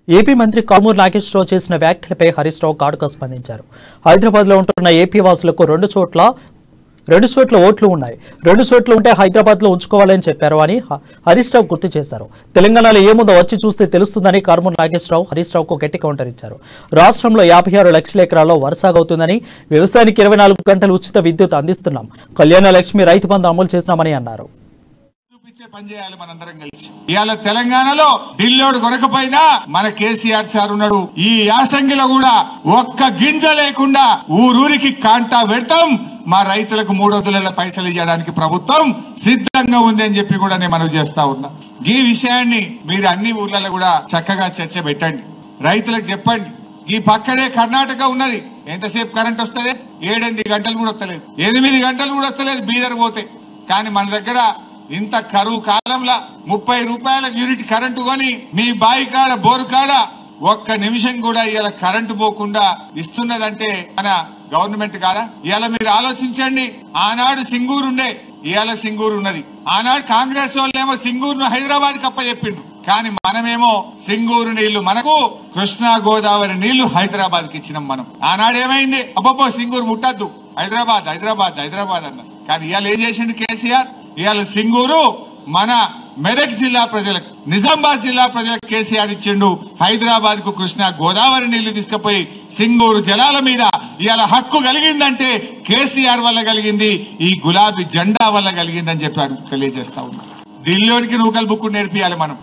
AP మంత్రి కామూరు నాగేశ్వరరావు చేసిన వ్యాఖ్యలపై హరీష్ రావు ఘాటుగా స్పందించారు. హైదరాబాద్లో ఉంటున్న ఏపీ వాసులకు రెండు చోట్ల ఓట్లు ఉన్నాయి. రెండు చోట్ల ఉంటే హైదరాబాద్లో ఉంచుకోవాలని చెప్పారు అని హరీష్ రావు గుర్తు చేశారు. తెలంగాణలో ఏముందో వచ్చి చూస్తే తెలుస్తుందని కామూరు నాగేశ్వరరావు హరీష్ రావుకు గట్టి కౌంటర్ ఇచ్చారు. రాష్ట్రంలో 56 లక్షల ఎకరాల్లో వరుసగవుతుందని, వ్యవసాయానికి 24 గంటలు ఉచిత విద్యుత్ అందిస్తున్నాం, కళ్యాణ లక్ష్మి రైతు బంధు అమలు చేస్తున్నామని అన్నారు. పని చేయాలి మనందరం కలిసి. ఇవాళ తెలంగాణలో ఢిల్లీోడు కొనకపోయినా మన కేసీఆర్ సార్ ఉన్నాడు. ఈ యాసంగిలో కూడా ఒక్క గింజ లేకుండా ఊరూరికి కాంటా పెడతాం. మా రైతులకు 3 పైసలు ఇవ్వడానికి ప్రభుత్వం సిద్ధంగా ఉంది అని చెప్పి కూడా నేను మనవి చేస్తా ఉన్నా. ఈ విషయాన్ని మీరు అన్ని ఊర్లలో కూడా చక్కగా చర్చ పెట్టండి, రైతులకు చెప్పండి. ఈ పక్కనే కర్ణాటక ఉన్నది. ఎంతసేపు కరెంట్ వస్తుంది? 7-8 గంటలు కూడా వస్తలేదు, 8 గంటలు కూడా వస్తలేదు బీదర్ పోతే. కానీ మన దగ్గర ఇంత కరువు కాలంలో 30 రూపాయల యూనిట్ కరెంటు కొని మీ బాయి కాడ బోరు కాడ ఒక్క నిమిషం కూడా ఇవాళ కరెంటు పోకుండా ఇస్తున్నదంటే మన గవర్నమెంట్ కాదా? ఇవాళ మీరు ఆలోచించండి. ఆనాడు సింగూరు ఉండే, ఇవాళ సింగూరు ఉన్నది. ఆనాడు కాంగ్రెస్ వాళ్ళేమో సింగూరును హైదరాబాద్ కి అప్పచెప్పిండ్రు. కానీ మనమేమో సింగూరు నీళ్లు మనకు, కృష్ణా గోదావరి నీళ్లు హైదరాబాద్ కి ఇచ్చినాం మనం. ఆనాడు ఏమైంది? అబ్బబ్బో సింగూరు ముట్టద్దు, హైదరాబాద్ హైదరాబాద్ హైదరాబాద్ అన్నారు. కానీ ఇవాళ ఏం చేసిండు కేసీఆర్? ఇవాళ సింగూరు మన మెదక్ జిల్లా ప్రజలకు, నిజామాబాద్ జిల్లా ప్రజలకు కేసీఆర్ ఇచ్చిండు. హైదరాబాద్ కు కృష్ణా గోదావరి నీళ్లు తీసుకుపోయి సింగూరు జలాల మీద ఇవాళ హక్కు కలిగిందంటే కేసీఆర్ వల్ల కలిగింది, ఈ గులాబీ జెండా వల్ల కలిగిందని చెప్పాడు తెలియజేస్తా ఉన్నా. ఢిల్లీకి నూకల్ బుక్ నేర్పియాలి మనం.